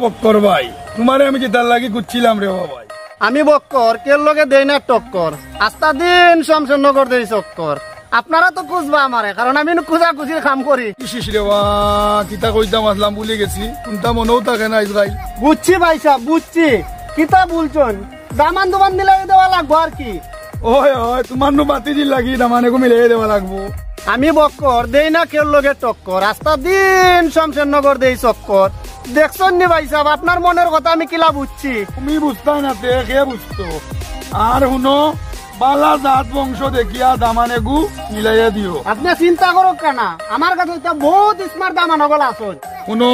বক্কর ভাই তোমারে আমি কিতার লাগি গুচ্ছিলাম রে ভাই। আমি বক্কর কের লগে দেই না টক্কর, আস্তা দিন শমশেরনগর দেই চক্কর। আপনারা তো খুঁজবা আমারে, কারণ আমি খুঁজা খুঁজির কাম করি। কিসিস রে বা কিতা কইতাম আসলাম ভুলে গেছি, কোনটা মনেও থাকে না ইসরাইল। বুঝছি ভাই সাহেব বুঝছি, কিতা বলছেন? দামান দুমান মিলাই দেওয়া লাগবো আর কি। ওই ওই তোমার নো বাতি দিল লাগি দামানে কো মিলাই দেওয়া লাগবো। আমি বক্কর দেই না কের লগে টক্কর, আস্তা দিন শমশেরনগর দেই চক্কর। দেখছেন নি ভাই সাহেব, আপনার মনের কথা আমি কিলা বুঝছি। তুমি বুঝতা না তে কে বুঝতো। আর শুনো বালা জাত বংশ দেখিয়া দামানে গু মিলাইয়া দিও। আপনি চিন্তা করো কেন, আমার কাছে এটা বহুত স্মার্ট দামান হগল আসল। শুনো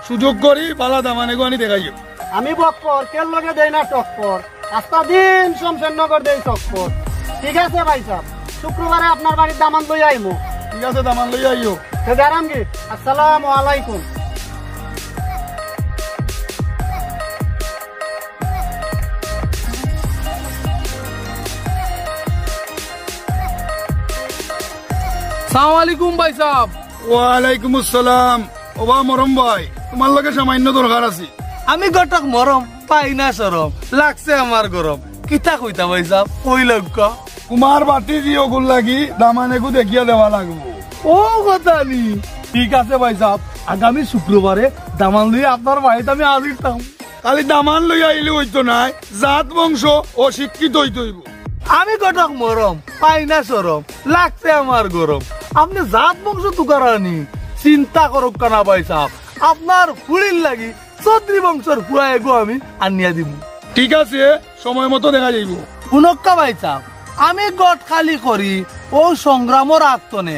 সুযোগ করি বালা দামানে গু আনি দেখাইও। আমি বক্কর কের লগে দেই না টক্কর, আস্তা দিন শমশেরনগর দেই চক্কর। ঠিক আছে ভাই সাহেব, শুক্রবারে আপনার বাড়ির দামান লই আইমু। ঠিক আছে দামান লই আইও। দাঁড়ামগি, আসসালামু আলাইকুম। আসসালামু ভাই সাহেব। ওয়ালাইকুম আসসালাম। ওবা মরম ভাই তোমার লগে সামান্য দরকার আছে। আমি গটক মরম পাই না সরম, লাগছে আমার গরম। কিতা কইতা ভাই সাহেব কই লক্কা। কুমার বাতি দিও গুল লাগি দামানে গু দেখিয়া দেওয়া লাগবো। ও কথা নি, ঠিক আছে ভাই সাহেব, আগামী শুক্রবারে দামান লইয়া আপনার বাড়িতে আমি আসিতাম। খালি দামান লই আইলে হইতো নাই, জাত বংশ অশিক্ষিত হইতে হইব। আমি গটক মরম পাই না সরম, লাগছে আমার গরম। আপনি জাত বংশ তুকারানি চিন্তা করুক কানা ভাই সাহেব, আপনার ফুড়ির লাগি চৌধুরী বংশের পুরা এগো আমি আনিয়া দিব। ঠিক আছে সময় মতো দেখা যাইব। উনক্কা ভাই সাহেব, আমি গট খালি করি ও সংগ্রামর আত্মনে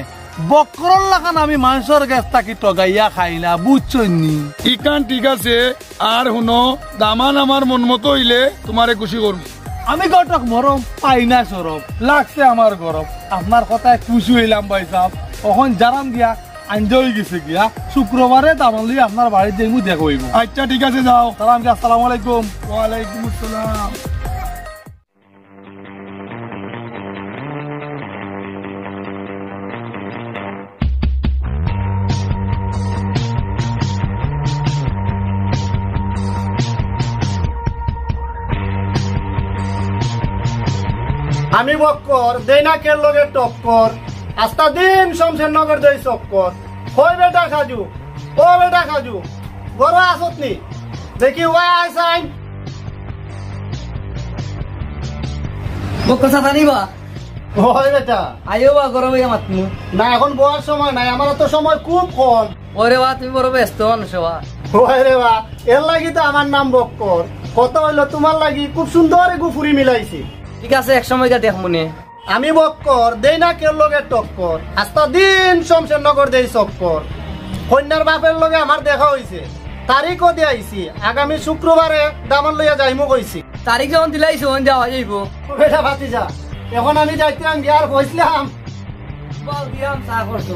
বক্করল লাগান আমি মানুষের গ্যাস তাকি টগাইয়া খাই না, বুঝছনি। ইকান ঠিক আছে। আর শুনো দামান আমার মন মতো হইলে তোমারে খুশি করব। আমি গটক মরম পাই না সরম, লাগছে আমার গরম। আপনার কথায় খুশি হইলাম ভাই সাহেব, তখন জারাম গিয়া আঞ্জয় গেছে গিয়া শুক্রবারে দামান লই আপনার বাড়িতে মু দেখা হইব। আচ্ছা ঠিক আছে যাও। সালাম গিয়া, আসসালামু আলাইকুম। ওয়ালাইকুম আসসালাম। আমি বক্কর দেই না কের লগে টক্কর, আস্তা দিন শমশেরনগর দেই চক্কর। কই বেটা খাজু, ও বেটা খাজু বড় আসত নি দেখি ওয়াই আইসাইন। বক্কর সাথে নিবা ওই বেটা আইও বা গরমে মাতনু না, এখন বলার সময় নাই, আমার তো সময় খুব কম। ওরে বা তুমি বড় ব্যস্ত মানুষ বা। ওই রে বা, এর লাগি তো আমার নাম বক্কর। কত হইলো তোমার লাগি খুব সুন্দর গুফুরি মিলাইছি। ঠিক আছে এক সময় যা দেখ মনে। আমি বক্কর দেই না কের লগে টক্কর, আস্তা দিন শমশেরনগর দেই চক্কর। কন্যার বাপের লগে আমার দেখা হইছে, তারিখও দিয়ে আইছি, আগামী শুক্রবারে দামান লইয়া যাইমু কইছি। তারিখ যখন দিলাইছো যাওয়া যাইব। বেটা ভাতিজা এখন আমি যাইতাম গিয়ার কইছিলাম বল দিয়াম চা করছো।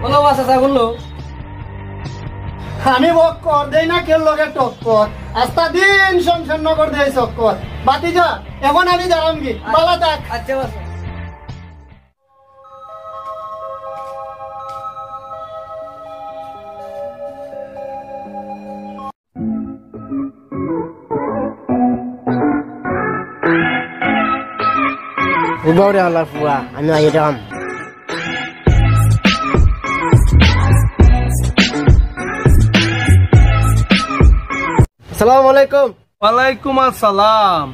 বলো বাসা চা করলো। আমি বক্কর দেই না কের লগে টক্কর, আস্তা দিন শমশেরনগর দেই চক্কর। ভাতিজা এখন আমি যারাম গি, বালা থাক। আচ্ছা বাসা। উবাউরে আল্লাহ ফুয়া আমি আইরাম। আসসালামু আলাইকুম। ওয়ালাইকুম আসসালাম।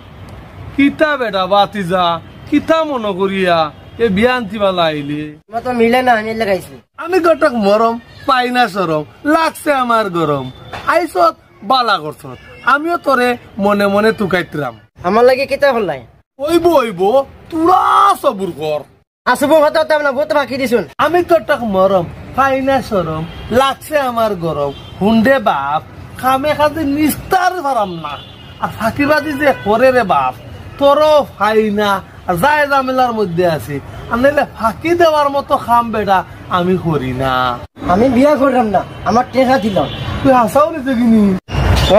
কিতা বেটা বাতিজা কিতা মনে করিয়া এ বিয়ান্তি বালা আইলে। আমার তো মিলে না, আমি লাগাইছি। আমি গটক মরম পাই না সরম, লাগছে আমার গরম। আইসত বালা করছত, আমিও তোরে মনে মনে তুকাইতরাম। আমার লাগে কিতা হলাই ওইব ওইব তুরা সবুর কর। আসব হতো তো না, বহুত বাকি দিছুন। আমি গটক মরম পাই না সরম, লাগছে আমার গরম। হুন্ডে বাপ খামে খাতে নিস্তার পারাম না, আর ফাঁকিবাজি যে করে রে বাপ তোরও ফাই না যায় ঝামেলার মধ্যে আছি আর নাইলে ফাঁকি দেওয়ার মতো খাম বেটা আমি করি না। আমি বিয়া করলাম না, আমার টেকা দিল। তুই হাসাও নিতে কিনি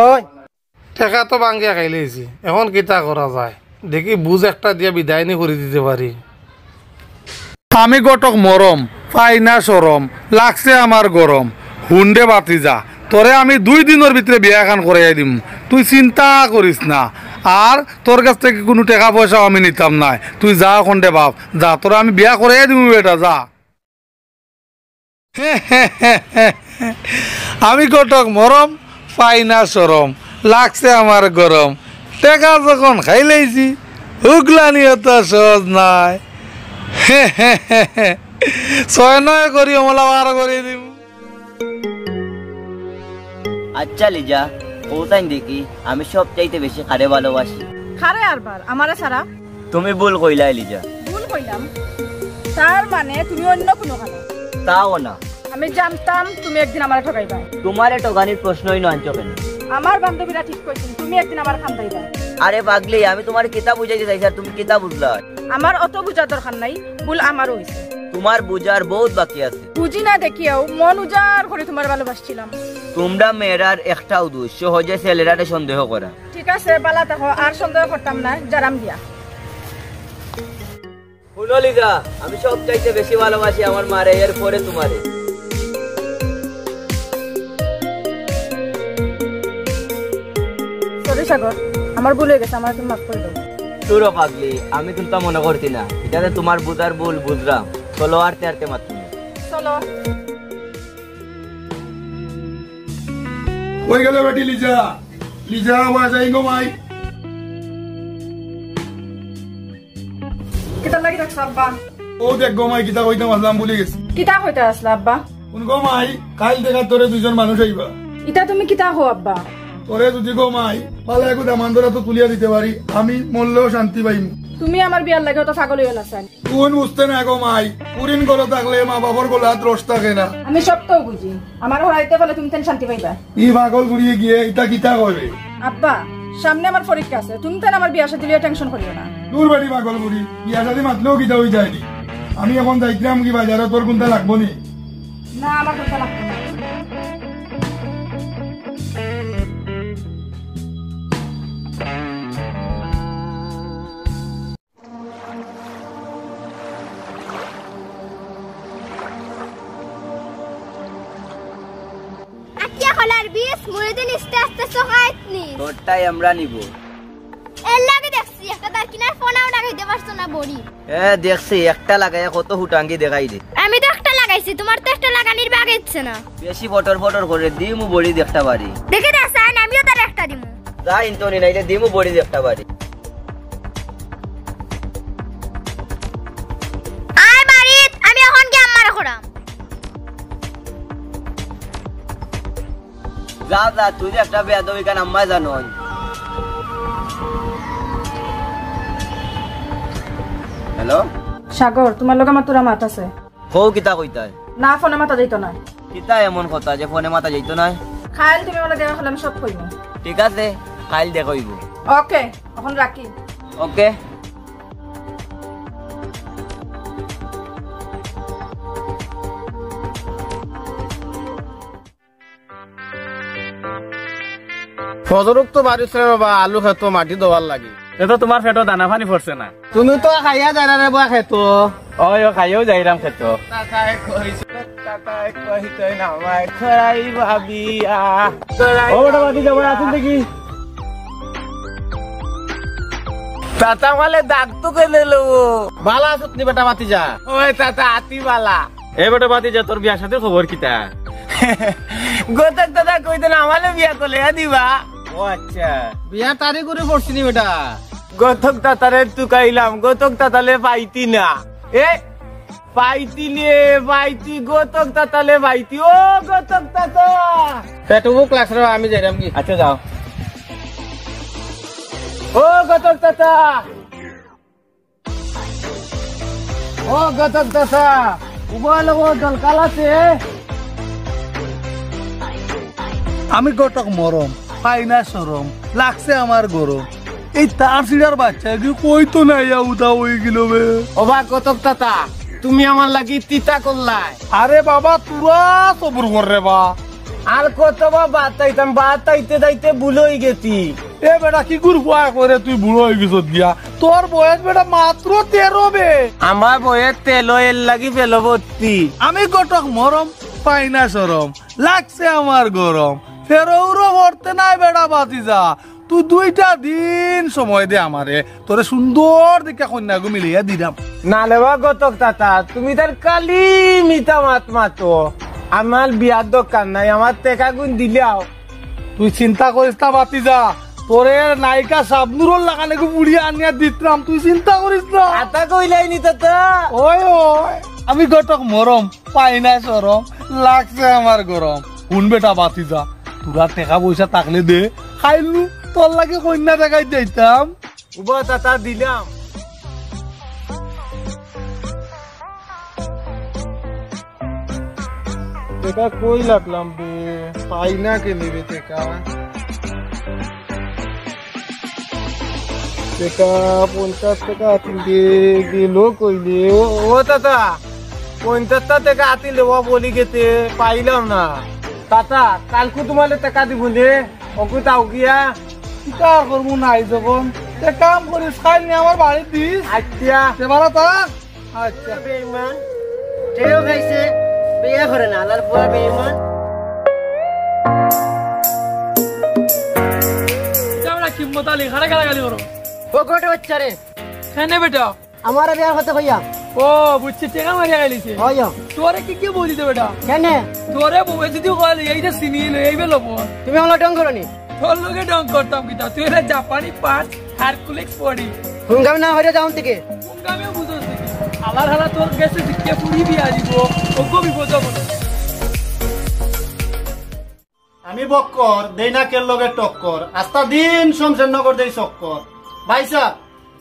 ওই টাকা তো বাঙ্গিয়া খাইলেছি, এখন কিতা করা যায় দেখি বুঝ একটা দিয়া বিদায় নি করে দিতে পারি। আমি গটক মরম পাই না সরম লাগছে আমার গরম হুন্ডে বাতি যা তোরে আমি 2 দিনের ভিতরে বিয়া খান করাই দিম, তুই চিন্তা করিস না। আর তোর কাছ থেকে কোনো টাকা পয়সাও আমি নিতাম না, তুই যা খন্ডে বাপ যা, তোরা আমি বিয়া করাই দিব বেটা যা। আমি গটক মরম পাই না সরম লাগছে আমার গরম, টাকা যখন খাইলেছি হুগলানি অত সহজ নাই। 6-9 করি অমলা 12 করে দিব। আচ্ছা লিজা, কোথায় দেখি আমি সব চাইতে বেশি খারে ভালোবাসি। খারে আরবার আমারে ছাড়া? তুমি ভুল কইলা লিজা। ভুল কইলাম? তার মানে তুমি অন্য কোনো খানে? তাও না, আমি জানতাম তুমি একদিন আমারে ঠকাইবা। তোমারে ঠকানির প্রশ্নই নয় কেন? আমার বান্ধবীরা ঠিক কইছেন তুমি একদিন আমার খান্দাইবা। আরে পাগলি, আমি তোমার কিতাব বুঝাইতে চাইছি আর তুমি কিতাব বুঝলা। আমার অত বুঝার দরকার নাই, ভুল আমারও হইছে। তোমার বুঝার বহুত বাকি আছে। বুঝি না দেখিয়াও মন উজাড় করে তোমার ভালোবাসছিলাম। তোমরা মেয়েরার একটা উদ্দেশ্য সহজে ছেলেরারে সন্দেহ করা। ঠিক আছে বালা দেখো, আর সন্দেহ করতাম না, জারাম দিয়া। শুনো লিজা, আমি সব চাইতে বেশি ভালোবাসি আমার মারে, এর পরে তোমারে। সরি সাগর, আমার ভুল হয়ে গেছে, আমার তুমি মাফ করে দাও। তোরও পাগলি, আমি কিন্তু মনে করছি না, এটাতে তোমার বুঝার ভুল বুঝলাম। চলো আরতে আরতে মাত্র চলো। ওই গেল বেটি লিজা, লিজা আওয়াজ আই গো মাই। কিতা লাগি রাখছ আব্বা? ও দেখ গো মাই কিতা কইতাম আসলাম ভুলে গেছি। কিতা কইতে আসলা আব্বা? কোন গো মাই কাল দেখা তোরে 2জন মানুষ আইবা। ইতা তুমি কিতা হো আব্বা? তোরে যদি গো মাই পালা একু দামান ধরা তো তুলিয়া দিতে পারি, আমি মরলেও শান্তি পাইম। তুমি আমার বিয়ার লাগে তো পাগল হয়ে গেলাছেন। কোন বুঝতে না গো মাই, পুরিন গলো থাকলে মা বাবার গলাত রস থাকে না। আমি সব তো বুঝি, আমার হরাইতে ফেলে তুমি তেন শান্তি পাইবা। ই পাগল ঘুরিয়ে গিয়ে ইটা কিতা কইবে? আব্বা সামনে আমার পরীক্ষা আছে, তুমি তেন আমার বিয়া সাথে টেনশন করিও না। দূর বাড়ি পাগল ঘুরি, বিয়া শাদি মাতলেও কিতা হয়ে যায়নি। আমি এখন যাইতাম কি বাজারে, তোর কোনটা লাগবো নি? না আমার কোনটা লাগবে না। খোলার বিষ মুরিদিন আস্তে আস্তে সকাইতনি তোরটাই আমরা নিব। এর লাগে দেখছি একটা তার কিনার ফোনাও লাগাইতে পারছো না বড়ি। দেখছি একটা লাগাইয়া কত হুটাঙ্গি দেখাই দে। আমি তো একটা লাগাইছি, তোমার তো একটা লাগানির বাগ ইচ্ছে না। বেশি ফটর ফটর করে দিমু বড়ি দেখতে পারি। দেখে দেখান আমিও তার একটা দিমু। যা ইন্তনি নাইলে দিমু বড়ি দেখতে পারি। আয় বাড়িত, আমি এখন কি আম্মারে করাম। যা যা, তুই একটা বেয়াদবি কান আম্মাই জানো। হ্যালো সাগর, তোমার লগে আমার তোরা মাত আছে। কও কিতা কইতাই? না ফোনে মাথা যাইতো না। কিতা এমন কথা যে ফোনে মাথা যাইতো না? খাইল তুমি ওলা দেখা হলে আমি সব কইব। ঠিক আছে, কাল দেখইব। ওকে, এখন রাখি। ওকে। ফজরক তো বাড়িছে বাবা, আলু খেত মাটি দেওয়ার লাগে। তো তোমার পেটও দানা পানি পড়ছে না? তুমি তো খাইয়া যাই রে বুয়া খেত। ওই খাইও যাইরাম খেত। তাতা মালে দাগ তো কেলে লো বালা আছত নি বেটা মাতি যা। ওই তাতা আতি বালা। এ বেটা বাতি যা, তোর বিয়ার সাথে খবর কিতা? গোতক দাদা কইতে না আমালে বিয়া করলে দিবা। ও আচ্ছা, বিয়া তারিখ করে পড়ছি নি বেটা। গতক তাতারে তুকাইলাম, গতক তাতালে পাইতি না। এ পাইতিলে পাইতি, গোতক তাতালে পাইতি। ও গোতক তাতা পেটুবু ক্লাস রে, আমি যাইরাম কি। আচ্ছা যাও। ও গোতক তাতা, ও গোতক তাতা, উবাল ও দল কালাতে। আমি গটক মরম পাই না সরম লাগছে আমার গরম, এই তার সিডার বাচ্চা কি কই তো নাই উদা হয়ে গেল বে। ওবা কতক তাতা তুমি আমার লাগি তিতা করলাই আরে বাবা তুরা সবুর কর রে বা। আর কত বা বাতাইতাম বাতাইতে যাইতে ভুল হয়ে গেছি এ বেটা কি গুর ফুয়া করে তুই বুড়ো হয়ে গেছ দিয়া, তোর বয়স বেটা মাত্র 13 বে। আমার বয়ে তেল এর লাগি পেলো ভর্তি আমি কটক মরম পাই না সরম, লাগছে আমার গরম, ফেরৌরো ভরতে নাই বেটা বাতিজা। তুই 2টা দিন সময় দে আমারে, তোরে সুন্দর দেখে কন্যাগু মিলিয়া দিলাম। নালে বা কতক তাতা তুমি তার কালি মিতা মাত মাতো আমার বিয়ার দরকার নাই আমার টেকা গুণ দিলাও। তুই চিন্তা করিস না বাতিজা, তোরে নায়িকা শাবনুরুল লাগানে বুড়িয়া আনিয়া দিতাম, তুই চিন্তা করিস না। আতা কইলাই নি তাতা ওই ওই আমি কটক মরম পাই না সরম, লাগছে আমার গরম। শুন বেটা বাতিজা, তোরা টাকা পয়সা থাকলে দে, খাইলু তোর লাগে কন্যা দেখাই দিতাম। উবা তাতা দিলাম। টেকা কই লাগলাম বে, পাই না কে নেবে টেকা। টেকা 50 টাকা আতিলে গেল কইলে। ও তাতা 50টা টাকা আতি লেবা বলি গেতে পাইলাম না। তাতা কালকু তোমালে টাকা দিব নে ওকু তাও গিয়া কিতা করবো নাই যখন তে কাম করিস, খাইল নি আমার বাড়ি দিস। আচ্ছা সেবারা থাক। আচ্ছা বেঈমান টেও খাইছে, বিয়া করে না আলার পুরা বেঈমান। আমরা কিম্মত আলী খাড়া গালাগালি করো। ও গোটে বাচ্চা রে, হ্যাঁ বেটা। আমার বিয়ার কথা কইয়া। ও বুঝছি টেকা মারিয়া গেলিছে। হইয়া তোরে কি বলিতে বেটা? কেন তোরে বউয়ে যদি কল এই যে চিনি এই বেলো তুমি আমার ডং করনি? তোর লোকে ডং করতাম কিতা, তুই এটা জাপানি পার্ট হারকুলিক্স বডি হুঙ্গাম না হইরে যাও থেকে। আমিও বুঝোস দেখি আলার হালা তোর গেছে দিকে পুরি বিয়া দিব, ওগো বিপদ বলে। আমি বক্কর দেই না কের লগে টক্কর, আস্তা দিন শমশেরনগর দেই চক্কর। ভাই সাহ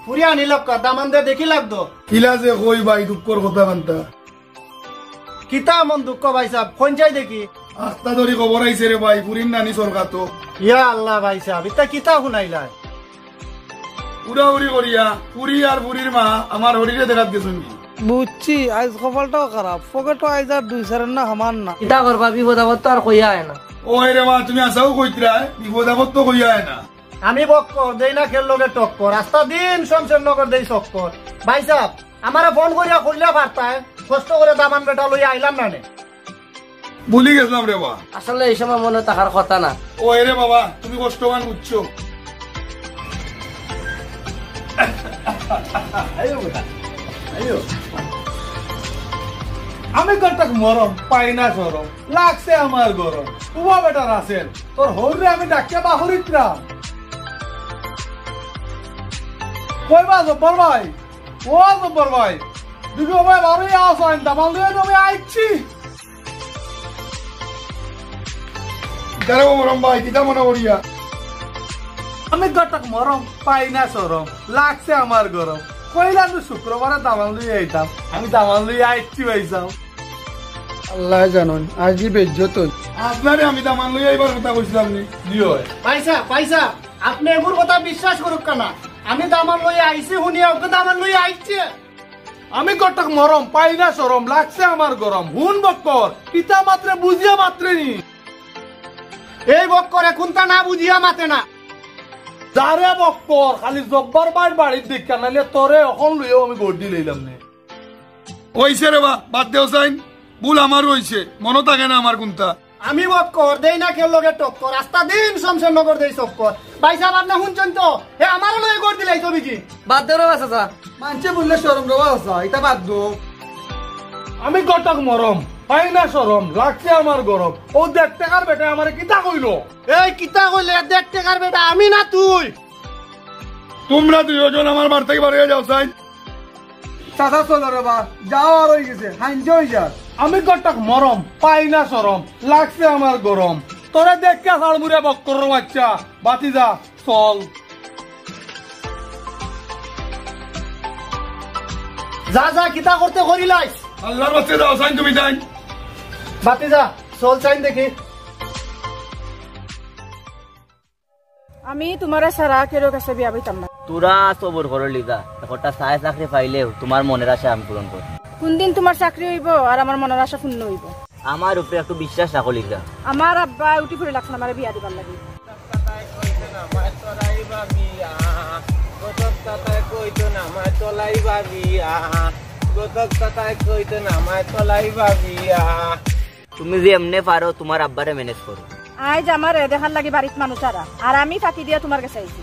ফুরিয়া আনি লক্কা দামান দে দেখি লাগতো। কিলা যে কই ভাই দুঃখর কথা মানতা, কিতা মন দুঃখ ভাই সাহ খঞ্চাই দেখি। আস্তা ধরি খবর আইছে রে ভাই, পুরিন নানি সরকার তো ইয়া আল্লাহ ভাই সাহ ইতা কিতা শুনাইলাই। উড়াউড়ি করিয়া পুরি আর পুরীর মা আমার হরিরে দেখাত গেছেন। বুঝছি আজ কপালটাও খারাপ, পকেটও আজ আর 2 সারের না হামান না। কিতা করবা, বিপদ আপদ তো আর কইয়া হয় না। ওই রে মা তুমি আসাও কইতরা, বিপদ আপদ তো কইয়া না। আমি বক্কর দেই না কের লগে টক্কর, আস্তা দিন শমশেরনগর দেই চক্কর। ভাই সাহ আমারে ফোন করিয়া খুললে পারতায়, কষ্ট করে দামান বেটা লইয়া আইলাম না নে। ভুলি গেছিলাম রে বা। আসলে এই সময় মনে থাকার কথা না। ওই রে বাবা তুমি কষ্টবান বুঝছো। আমি কটক মরম পাই না সরম, লাগছে আমার গরম। উবা বেটার আছেন তোর হৌরে আমি ডাকিয়া বাহরিত্রাম। কইবা জব্বর ভাই, ও জব্বর ভাই দিদি ভাই বারোই আসেন দামাল দিয়ে আমি আইছি। যারা মরম ভাই কিতা মনে করিয়া। আমি কটক মরম পাই না সরম, লাগছে আমার গরম। কইলাম তো শুক্রবারে দামাল দিয়ে আইতাম, আমি দামাল দিয়ে আইছি ভাইসাম। আল্লাহ জানুন আজি বেজ্জত। আপনারে আমি দামান লইয়া এবার কথা কইছিলাম নি দিও। পাইসা আপনি এগুর কথা বিশ্বাস করুক কেনা, আমি দামান লইয়া আইছি শুনিয়া ওকে দামান লইয়া আইছে। আমি কটক মরম পাই না সরম, লাগছে আমার গরম। হুন বক্কর পিতা মাত্রে বুঝিয়া মাত্রে নি। এই বক্কর এখন তা না বুঝিয়া মাতে না। যারে বক্কর খালি জব্বার ভাই বাড়ির দিক নাইলে তোরে এখন লইয়াও আমি গড়ি লইলাম নে। হইছে রে বা বাদ দেও সাইন, ভুল আমার হইছে, মনে থাকে না আমার কোনটা। আমি বক্কর দেই না কের লগে টক্কর, আস্তা দিন শমশেরনগর দেই চক্কর। ভাই সাহেব আপনি শুনছেন তো, হে আমারও লয়ে গড় দিলাই তো বিকি। বাদ দেও রে বাসা। মানছে বললে সরম রে বাসা, এটা বাদ দো। আমি কটক মরম পাই না সরম, লাগছে আমার গরম। ও 1.5 টাকার বেটা আমারে কিতা কইলো? এই কিতা কইলে 1.5 টাকার বেটা আমি না তুই। তোমরা দুইজন আমার বাড়ি থেকে বাড়িয়ে যাও সাইন। চাচা চলো রে বা, যাও আর হয়ে গেছে হাইঞ্জ হয়ে যা। আমি কটক মরম পাই না সরম, লাগছে আমার গরম। তোরে দেখকে সালমুরে বক্কর বাচ্চা বাতি যা চল। যা যা কিতা করতে করিলাইস। আল্লাহর বাচ্চা দাও সাইন তুমি যাই। বাতি যা চল চাইন দেখি। আমি তোমার সারা কেরো কাছে বিয়া বইতাম না। তোরা সবর করো লিজা, একটা চায় চাকরি পাইলেও তোমার মনের আশা আমি পূরণ করব। কোনদিন তোমার চাকরি হইব আর আমার মনের আশা পূর্ণ হইব? আমার উপরে একটু বিশ্বাস রাখো লিজা। আমার আব্বা উঠি করে লাগছে আমার বিয়া দিবার লাগি। তুমি যে এমনি পারো তোমার আব্বারে ম্যানেজ করো। আজ আমার দেখার লাগি বাড়িত মানুষ আর আমি ফাঁকি দিয়া তোমার কাছে আইছি।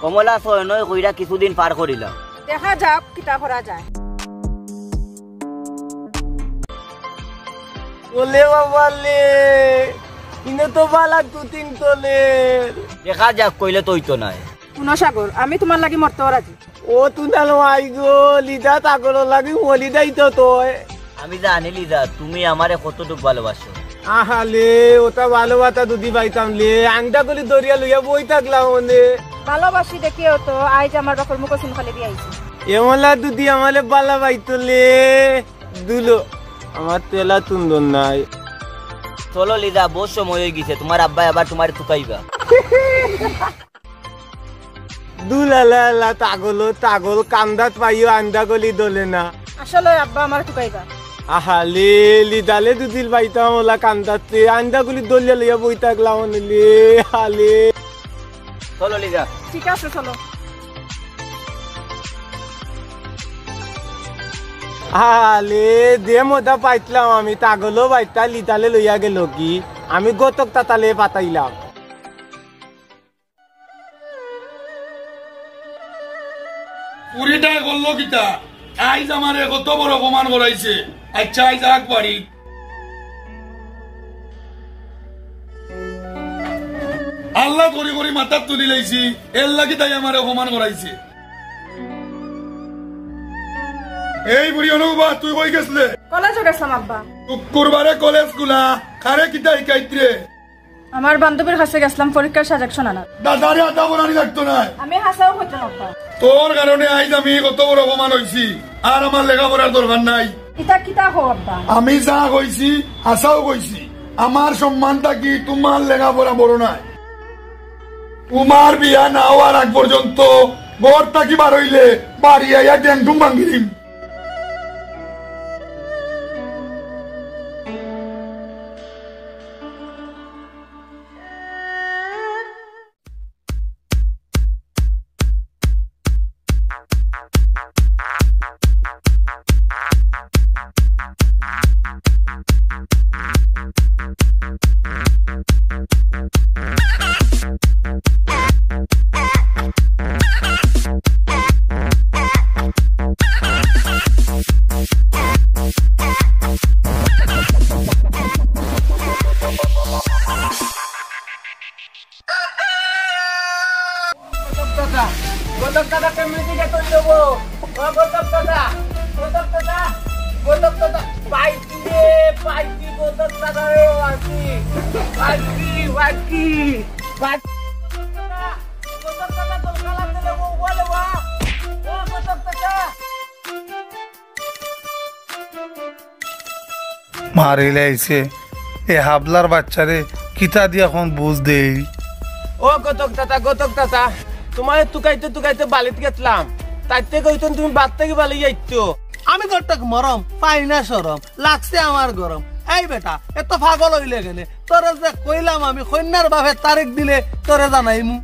কমলা ছয় নয় কইরা কিছুদিন পার করিলাম, দেখা যাক কিতা করা যায়। ওলে বাবা লে, ইনে তো বালা দুদিন তোলে। দেখা যাক কইলে তুই তো নাই। শুনো সাগর, আমি তোমার লাগি মরতেও রাজি। ও তুনাল আই গো লিদা তাগর লাগি মলিদাই তো তোয়। আমি জানি লিজা তুমি আমারে কতটুক ভালোবাসো। আহালে ওটা ভালোবাসা দুদি পাইতাম লে, আংটা গলি দরিয়া লইয়া বই থাকলাম মনে। ভালোবাসি দেখিও তো আজ আমার বাপের মুখ চুন খালি দিয়ে আইছি। এমলা দুদি আমালে বালা পাইতো লে, দুলো আমার তেলা তুন্দর নাই। চলো লিজা, বহু সময় হয়ে গেছে, তোমার আব্বা আবার তোমার থুকাইবা। দুলালা তাগলো তাগল কান্দাত পাইও আন্দা গলি দলে না। আসলে আব্বা আমার টুকাইবা। আহালে লিদালে দুদিল পাইতাম ওলা কান্দাতে আন্দা গলি দলিয়া লইয়া বই থাকলাম লে। হালে চলো লিজা। ঠিক আছে চলো। আলে দে মজা পাইতলাম আমি, তাগলো বাইতা লিদালে লইয়া গেল কি, আমি গতক তাতালে পাতাইলাম। পুরিটা করলো কিতা? আইজ আমার কত বড় অপমান করাইছে। আচ্ছা আইজ আগ বাড়ি আল্লাহ করি করি মাথার তুলি লাইছি, এর লাগি তাই আমার অপমান করাইছে। এই বুড়ি অনুবা তুই কই গেছলে? কলেজে গেছিলাম আব্বা। শুক্রবারে কলেজ গুলা কারে কিতা শিখাইত্রে? আমার বান্ধবীর কাছে গেছিলাম পরীক্ষার সাজেকশন আনার। দাদারে আদা বনানি লাগতো না। আমি হাসাও হইতো না আব্বা। তোর কারণে আইজ আমি কত বড় অপমান হইছি, আর আমার লেখাপড়ার দরকার নাই। ইতা কিতা হো আব্বা? আমি যা কইছি আশাও কইছি, আমার সম্মানটা কি তোমার লেখাপড়া বড় নাই? তোমার বিয়া না হওয়ার আগ পর্যন্ত ঘর থাকি বার হইলে বাড়ি আইয়া ট্যাংটুম ভাঙ্গি দিম। মারিলে আইছে এ হাবলার বাচ্চারে কিতা দিয়ে এখন বুঝ দেই। ও গতক দাদা তোমার তুকাইতে তুকাইতে বালিত গেছিলাম, তাইতে কইতেন তুমি বাদ থেকে বালি যাইতো। আমি গটক মরম পাই না সরম লাগছে আমার গরম। এই বেটা এত পাগল হইলে গেলে তোরে যে কইলাম আমি কন্যার বাপের তারিখ দিলে তোরে জানাইমু।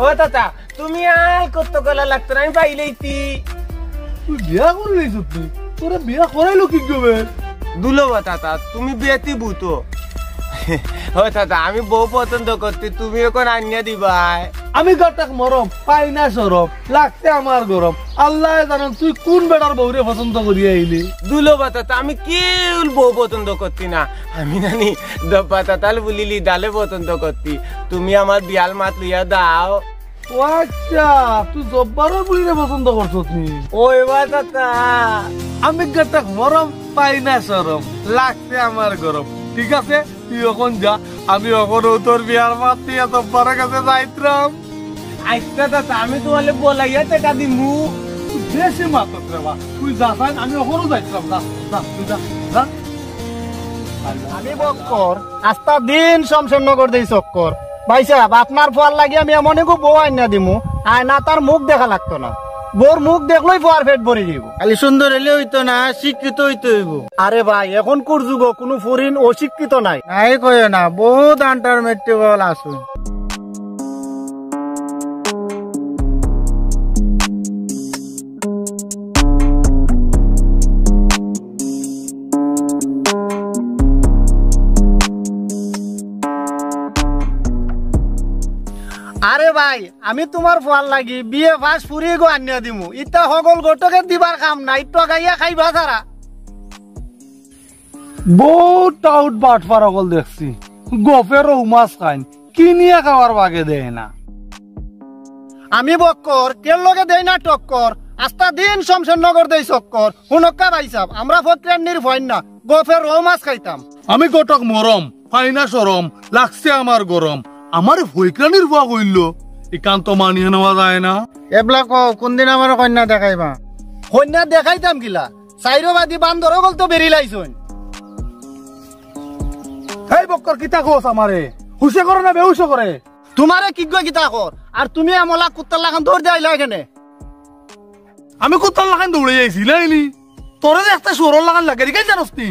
ও দাদা তুমি আর কত গলা লাগতো না, আমি পাইলেইতি। তুই বিয়া করে লইছ? তুই তোরে বিয়া করাইলো কি গবে? দুলো দাদা তুমি বিয়েতি বুতো। ও দাদা আমি বউ পছন্দ করতে, তুমি এখন আনিয়া দিবাই। আমি গটক মরম পাই না সরম লাগছে আমার গরম। আল্লাহ জানেন তুই কোন বেটার বউরে পছন্দ করি আইলি। দুলো দাদা আমি কেউ বউ পছন্দ করতি না, আমি জানি দব্বা তাতাল বলিলি ডালে পছন্দ করতি। তুমি আমার বিয়াল মাত লইয়া দাও। ও আচ্ছা তুই জব্বারের বুড়িরে পছন্দ করছ তুই? ওই দাদা আমি গটক মরম পাই না সরম লাগছে আমার গরম। ঠিক আছে তুই এখন যা, আমি এখন তোর বিয়ার মাত নিয়ে জব্বারের কাছে যাইতাম। আচ্ছা দাদা আমি তোমালে বলাইয়া টাকা দিমু। বেশি মাতত রে বা, তুই যা চাই আমি এখনো যাইতাম। যা যা তুই যা যা। আমি বক্কর আস্তা দিন শমশেরনগর দেই চক্কর ভাই সাহেব আপনার ফল লাগি আমি এমন একটু বউ আইনা দিমু আয়না তার মুখ দেখা লাগতো না বোর মুখ দেখলেই ফোয়ার ফেট ভরে দিব খালি সুন্দর হইলে হইতো না শিক্ষিত হইতে হইব আরে ভাই এখন কোর যুগ কোনো ফরিন অশিক্ষিত নাই নাই কয় না বহুত আন্টার মেট্রিক আসুন আরে ভাই আমি তোমার ফল লাগি বিয়ে ফাস ফুরিয়ে গো আনিয়া দিমু ইটা সকল গোটকে দিবার কাম নাই টকাইয়া খাইবা সারা বহুত টাউট বাট পারগল দেখছি গফের মাছ খাইন কিনিয়া খাওয়ার বাগে দেয় না আমি বক্কর কের লগে দেই না টক্কর আস্তা দিন শমশেরনগর দেই চক্কর হুনক্কা ভাই সাহেব আমরা ফকরান নির্ভয় না গফের রৌ মাছ খাইতাম আমি গটক মরম ফাইনা সরম লাগছে আমার গরম আমার ভৈক্রানির ভুয়া কইল একান্ত মানিয়ে নেওয়া যায় না এবলা কোনদিন আমার কন্যা দেখাইবা কন্যা দেখাইতাম কিলা চাইরবাদী বান্দর গল তো বেরি লাইছন এই বক্কর কিতা কোস আমারে হুশে করে না বেহুশ করে তোমারে কিগ্য কিতা কর আর তুমি আমলা কুত্তার লাগান দৌড় দেইলা এখানে আমি কোথাও লাগান দৌড়ে যাইছি লাইনি তোরে যে একটা সরল লাগান লাগে রে জানোস নি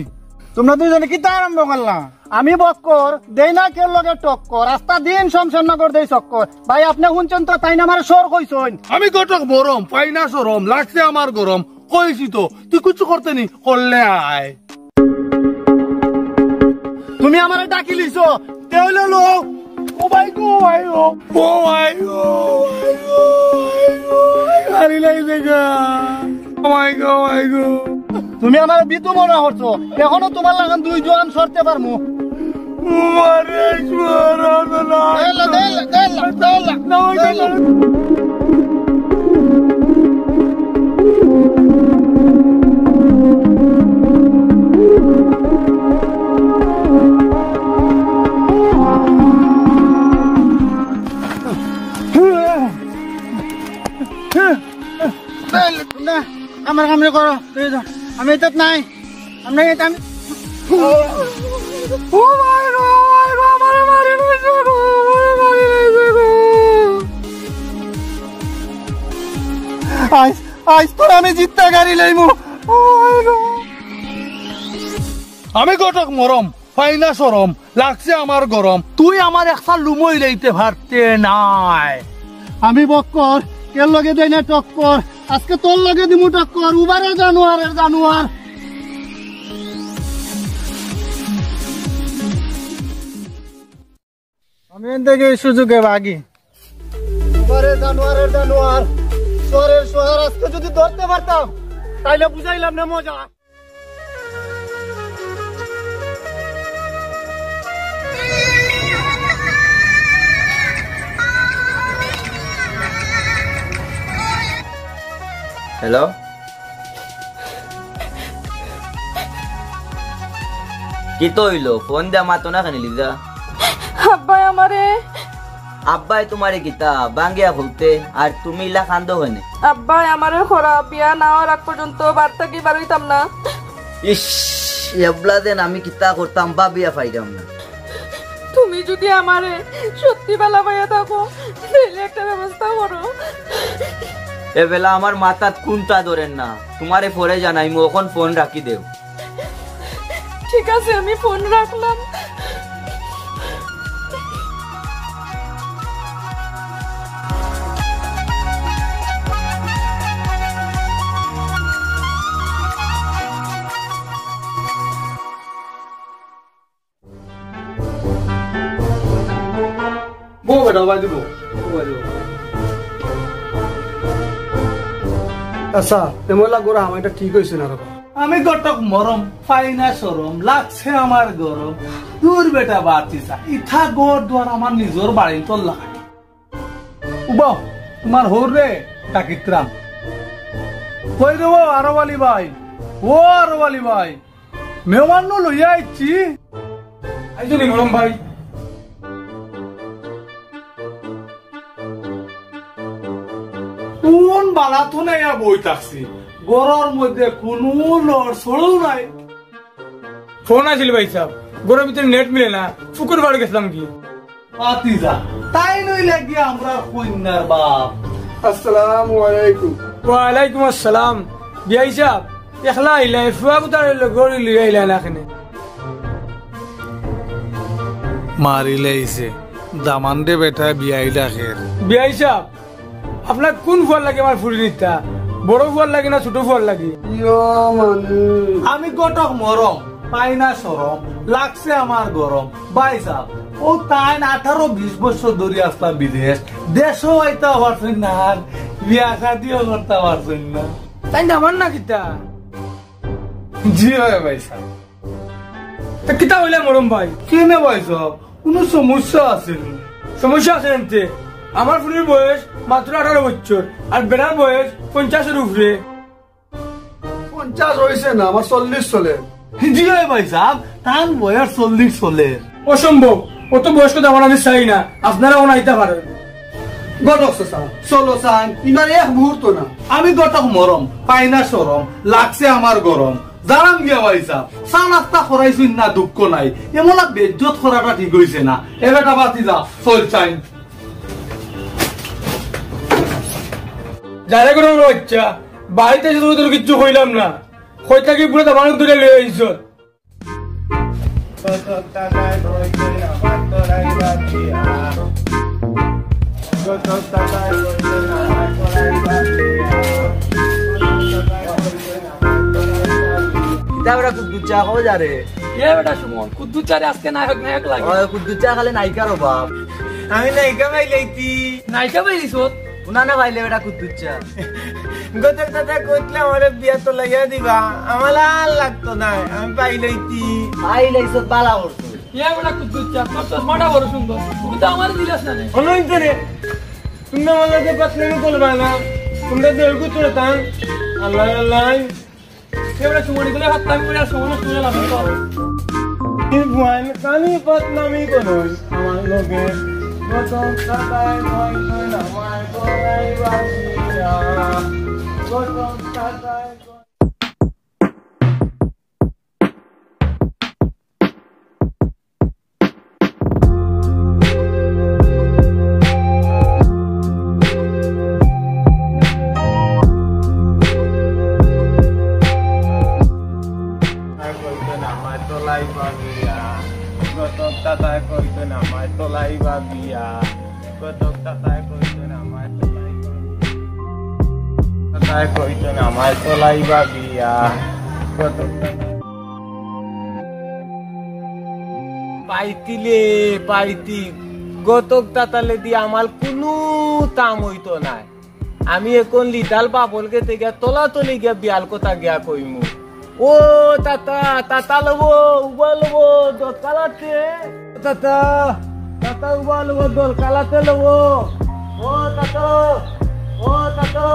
তোমরা দুইজনে কিতা আরম্ভ করলা আমি বক্কর দেই না কের লগে টক্কর রাস্তা দিন শমশেরনগর দেই চক্কর ভাই আপনি শুনছেন তো তাই না আমার সর কইছন আমি গটক মরম ফাইনা সরম লাগছে আমার গরম কইছি তো তুই কিছু করতে নি করলে আয় তুমি আমারে ডাকি লিছো তেইলে লো ও ভাই গো ভাই গো ও ভাই গো ভাই গো আরে লাই দেখা ও ভাই গো তুমি আমার বিতু মনে হচ্ছো এখনো তোমার লাগান দুই জোয়ান সরতে পারমু মারে সুরানা আমার কামড়ে করো আমি এত নাই আমি আজ তোর আমি জিততে গাড়ি লাইমু আমি গটক মরম ফাইনা সরম লাগছে আমার গরম তুই আমার একটা লুমই লইতে পারতে নাই আমি বক্কর কের লগে দেই না টক্কর আজকে তোর লগে দিমু টক্কর উবারে জানুয়ারের জানুয়ার আমি দেখে সুযোগে বাগি উবারে জানুয়ারের জানুয়ার সোরের সোহার আজকে যদি ধরতে পারতাম তাইলে বুঝাইলাম না মজা হ্যালো কি তো হইলো ফোন দেয়া মাতো না কেন লিজা আব্বাই আমারে আব্বাই তোমারে কিতা বাঙ্গিয়া খুলতে আর তুমি ইলা কান্দো হয়নি আব্বাই আমারে খরা বিয়া না হওয়ার আগ পর্যন্ত বার্তা কি বারইতাম না ইস এবলা দেন আমি কিতা করতাম বাবিয়া পাইতাম না তুমি যদি আমারে সত্যি বেলা পাইয়া থাকো তাহলে একটা ব্যবস্থা করো এবেলা আমার মাথাত কুন্তা ধরেন না তোমারে পরে জানাই এখন ফোন রাখি দেও ঠিক আছে আমি ফোন রাখলাম বউ বেটা ভাই দিব আচ্ছা তেমলা গোরা আমার এটা ঠিক হয়েছে না রে আমি গটক মরম ফাইনা সরম লাগছে আমার গরম দূর বেটা বাতিসা ইথা গোর দ্বার আমার নিজর বাড়ি তোর লাগাই উবাও তোমার হোর রে ডাকিত্রাম কই দেব আরবালি ভাই ও আরবালি ভাই মেহমান নো লইয়া আইছি আইজনি মরম ভাই কোন বালা তো নাই বই থাকছি গরর মধ্যে কোনো লড় সড়ও নাই ফোন আসিল ভাই সাহেব ঘরের ভিতরে নেট মিলে না পুকুর বাড়ি গেছিলাম কি ভাতিজা তাই নইলে কি আমরা কন্যার বাপ। আসসালামু আলাইকুম। ওয়ালাইকুম আসসালাম। বিয়াই সাহেব একলা আইলা ফুয়া কোথায় গড়ি লিয়ে আইলা না এখানে মারি লাইছে দামান দে বেটা বিয়াই ডাকের। বিয়াই সাহেব আপনার কোন ফুয়ার লাগে আমার ফুরি নিতা বড় ফুয়ার লাগে না ছোট ফুয়ার লাগে? আমি গটক মরম পাই না সরম লাগছে আমার গরম ভাই সাহেব। ও তাই 18-20 বছর ধরে আসলাম বিদেশ দেশও আইতা পারছেন না বিয়া শাদিও করতে পারছেন না। তাই আমার না কিতা জি ভাই সাহেব। কিতা হইলে মরম ভাই? কেনে ভাই সাহেব কোনো সমস্যা আছে? সমস্যা আছে এমতে আমার ফুরির বয়স মাত্র 18 বছর আর বেড়ার বয়স 50-এর উপরে। 50 হয়েছে না, আমার 40 চলে। জি ভাই সাহেব তার বয়স 40 চলে। অসম্ভব, অত বয়স্ক আমার আমি চাই না, আপনারা ওনাইতে পারেন। গটক চলো চান ইনার এক মুহূর্ত না। আমি গটক মরম পাই না সরম লাগছে আমার গরম জানাম গিয়া ভাই সাহেব। চা নাস্তা করাইছুন না দুঃখ নাই এমলা বেজ্জত করাটা ঠিক হয়েছে না। এবেটা বাতি যা চল চাই যারে কোনো বাচ্চা বাড়িতে এসে তোর কিচ্ছু কইলাম না, কই থাকি পুরো দামানো দূরে লয়ে আইছ। কিতাবরা কুদ্দুর চা খাও যারে এ বেটা সুমন কুদ্দুর চারে আজকে নায়ক নায়ক লাগে। কুদ্দুর চা খালে নায়িকার অভাব। আমি নায়িকা পাইলাইতি নায়িকা পাইলিস উনা না পাইলে বেটা কুদ্দুর চা। গত দাদা কইতলে আমার বিয়া তো লাগিয়া দিবা, আমার আর লাগতো না, আমি পাইলাইতি। পাইলে ইসত বালা করছো। এ বেটা কুদ্দুর চা তোর চশমাটা বড় সুন্দর, তুমি তো আমার দিলাস না। অনন্ত রে তুমি আমার লগে পাতলামি করবা না, তোমরা দেড় কুতুরে তান আল্লাহ আল্লাহ। এ বেটা সুমনি গুলো হাত তামি করে সুমন শুনে লাভ কর। এই ভুয়ান কানি পাতলামি করো আমার লগে। গত দাদাই নয় নয় না মাই গলাই বাজিয়া, গত দাদাই পাইতিলে পাইতি গতক তাতালে দিয়ে আমার কোনো কাম হইতো না। আমি এখন লিটাল বাবলকে থেকে তোলা তলি গিয়া বিয়াল কথা গিয়া কইমু। ও তাতা তাতা লবো উবা লবো দল কালাতে, তাতা তাতা উবা লবো দল কালাতে লবো। ও তাতা ও তাতা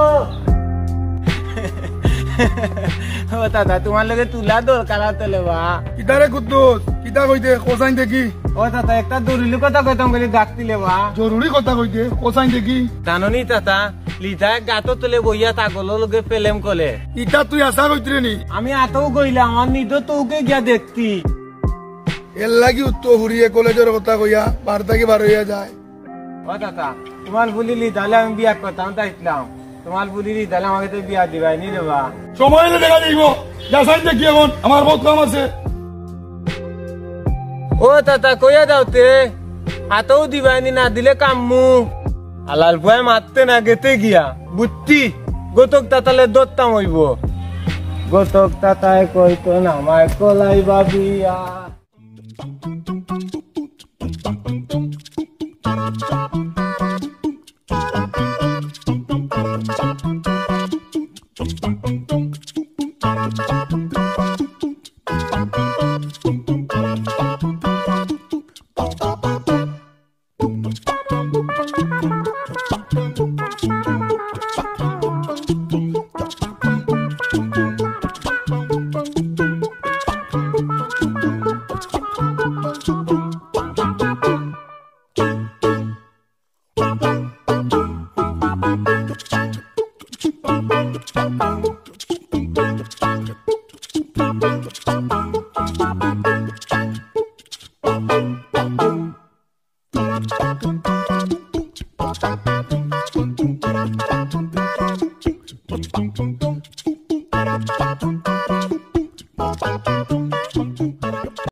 ও দাদা তোমার লগে তুলা দল কালাতে লবা। কিতারে কুদ্দুস কিতা কইতে কোসাইন দেখি। ও দাদা একটা দরিলি কথা কইতাম বলে ডাকতি লেবা। জরুরি কথা কইতে কোসাইন দেখি। জাননি তাতা লিটা গাতো তুলে বইয়া তাগলের লগে প্রেম কলে। ইটা তুই আশা কইতরে নি? আমি আতও গইলাম, আমার নিদো তোকে গিয়া দেখতি। এর লাগি উত্তর হুরিয়ে কলেজের কথা কইয়া বার্তাকে বার হইয়া যায়। ও দাদা তোমার বলিলি তাহলে আমি বিয়া করতাম তাইছিলাম, তোমার বলিলি তাহলে আমাকে তো বিয়া দিবাই নি দেবা। সময় হলে দেখা যাইব, যা সাইন দেখি এখন আমার বহুত কাম আছে। ও দাদা কইয়া দাওতে হাতও দিবাই না দিলে কামমু। আলাল ভয় মারতে না গেতে গিয়া বুদ্ধি গতক তাতালে দত্তাম হইব। গতক তাতায় কইতো না আমায় কলাই বাবিয়া। Chum chum chum